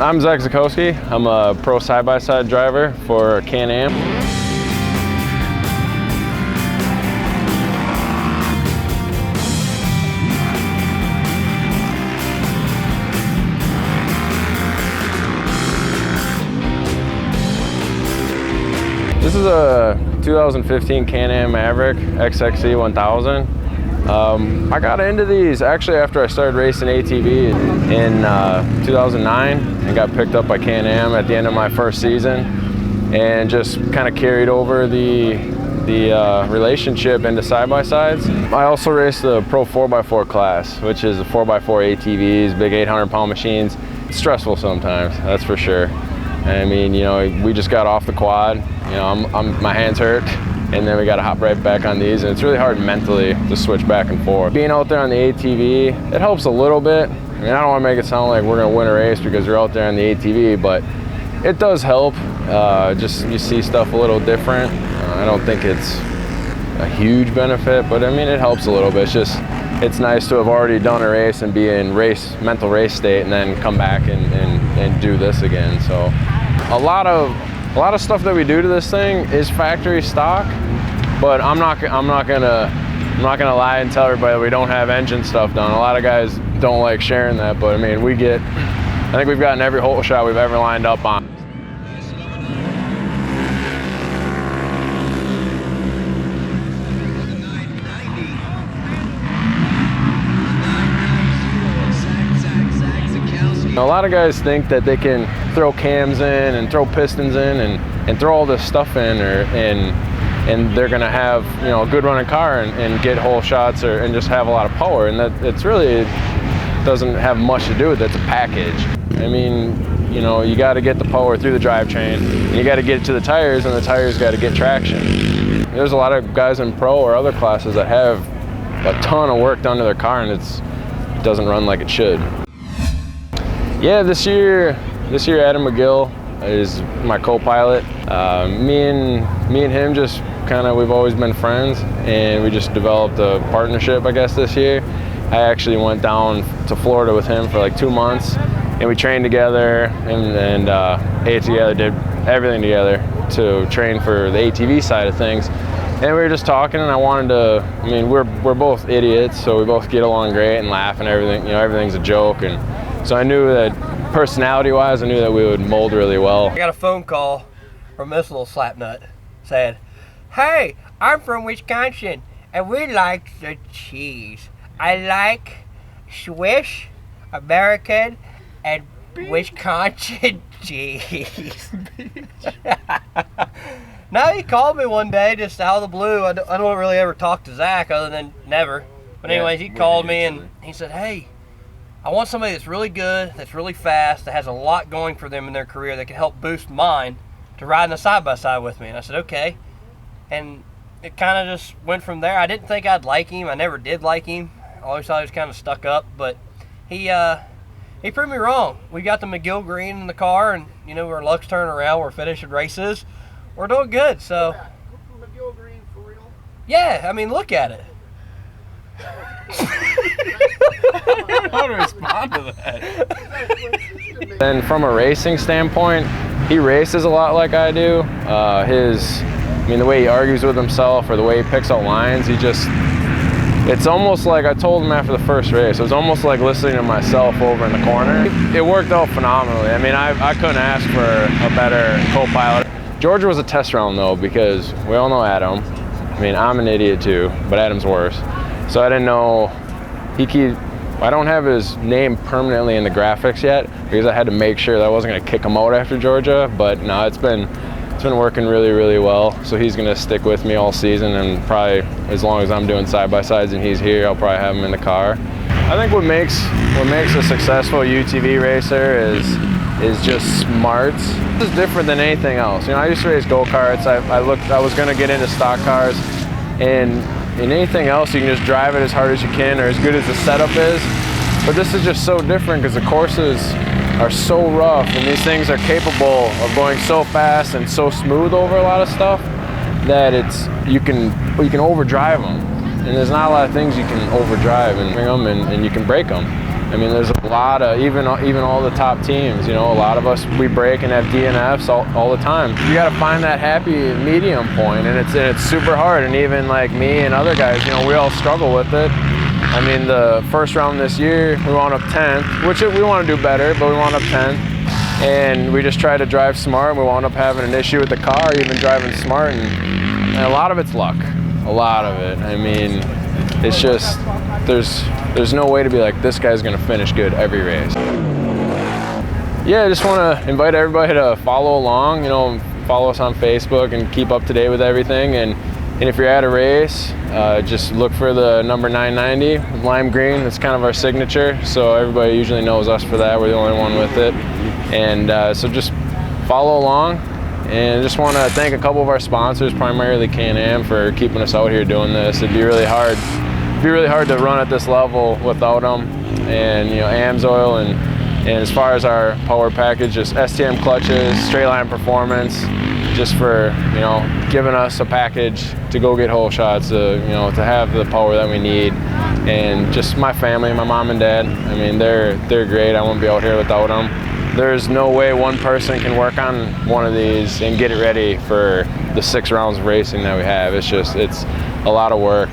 I'm Zac Zakowski. I'm a pro side-by-side driver for Can-Am. This is a 2015 Can-Am Maverick X 1000. I got into these actually after I started racing ATV in 2009 and got picked up by Can-Am at the end of my first season, and just kind of carried over the relationship into side-by-sides. I also raced the Pro 4x4 class, which is a 4x4 ATVs, big 800-pound machines. It's stressful sometimes, that's for sure. I mean, you know, we just got off the quad. You know, my hands hurt, and then we got to hop right back on these, and it's really hard mentally to switch back and forth. Being out there on the ATV, it helps a little bit. I mean, I don't want to make it sound like we're going to win a race because you're out there on the ATV, but it does help. Just you see stuff a little different. I don't think it's a huge benefit, but I mean, it helps a little bit. It's nice to have already done a race and be in mental race state, and then come back and do this again. So a lot of stuff that we do to this thing is factory stock, but I'm not gonna lie and tell everybody that we don't have engine stuff done. A lot of guys don't like sharing that, but I mean, I think we've gotten every hole shot we've ever lined up on. A lot of guys think that they can throw cams in and throw pistons in and throw all this stuff in, and they're gonna have, you know, a good running car and get hole shots and just have a lot of power, and that it doesn't have much to do with it. It's a package. I mean, you know, you got to get the power through the drivetrain, and you got to get it to the tires, and the tires got to get traction. There's a lot of guys in pro or other classes that have a ton of work done to their car, and it doesn't run like it should. Yeah, this year Adam McGill is my co-pilot. Me and him just we've always been friends, and we just developed a partnership, I guess, this year. I actually went down to Florida with him for like 2 months, and we trained together and ate together, did everything together to train for the ATV side of things. And we were just talking, and I mean, we're both idiots, so we both get along great and laugh and everything. You know, everything's a joke, and so I knew that personality-wise, I knew that we would mold really well. I got a phone call from this little slapnut saying, "Hey, I'm from Wisconsin, and we like the cheese. I like Swiss, American, and Wisconsin cheese." Now, he called me one day just out of the blue. I don't really ever talk to Zach other than never. But anyways, he called me and he said, "Hey, I want somebody that's really good, that's really fast, that has a lot going for them in their career, that can help boost mine to ride in a side-by-side with me." And I said, okay. And it kind of just went from there. I didn't think I'd like him. I never did like him. I always thought he was kind of stuck up, but he proved me wrong. We got the McGill green in the car, and you know, our luck's turning around. We're finishing races. We're doing good. So McGill green for real? Yeah, I mean, look at it. How to respond to that? And from a racing standpoint, he races a lot like I do. The way he argues with himself or the way he picks out lines, it's almost like, I told him after the first race, it was almost like listening to myself over in the corner. It worked out phenomenally. I mean, I couldn't ask for a better co-pilot. Georgia was a test round though, because we all know Adam. I mean, I'm an idiot too, but Adam's worse. So I didn't know, I don't have his name permanently in the graphics yet, because I had to make sure that I wasn't gonna kick him out after Georgia, but no, it's been working really, really well. So he's gonna stick with me all season, and probably as long as I'm doing side-by-sides and he's here, I'll probably have him in the car. I think what makes a successful UTV racer is just smarts. This is different than anything else. You know, I used to race go-karts. I was gonna get into stock cars, and in anything else, you can just drive it as hard as you can or as good as the setup is. But this is just so different because the courses are so rough, and these things are capable of going so fast and so smooth over a lot of stuff that you can overdrive them. And there's not a lot of things you can overdrive and bring them, and you can break them. I mean, there's a lot of, even all the top teams, you know, a lot of us, we break and have DNFs all the time. You got to find that happy medium point, and it's super hard. And even like me and other guys, you know, we all struggle with it. I mean, the first round this year, we wound up 10th, which we want to do better, but we wound up 10th. And we just tried to drive smart, and we wound up having an issue with the car, even driving smart. And a lot of it's luck, a lot of it. I mean, it's just, there's no way to be like, this guy's gonna finish good every race. Yeah, I just wanna invite everybody to follow along, you know, follow us on Facebook and keep up to date with everything. And if you're at a race, just look for the number 990, lime green. It's kind of our signature, so everybody usually knows us for that. We're the only one with it. And so just follow along. And just want to thank a couple of our sponsors, primarily Can-Am, for keeping us out here doing this. It'd be really hard to run at this level without them. And you know, AMSOIL, and as far as our power package, just STM clutches, straight line performance, just for, you know, giving us a package to go get hole shots, you know, to have the power that we need. And just my family, my mom and dad, I mean, they're great. I won't be out here without them. There's no way one person can work on one of these and get it ready for the 6 rounds of racing that we have. It's a lot of work.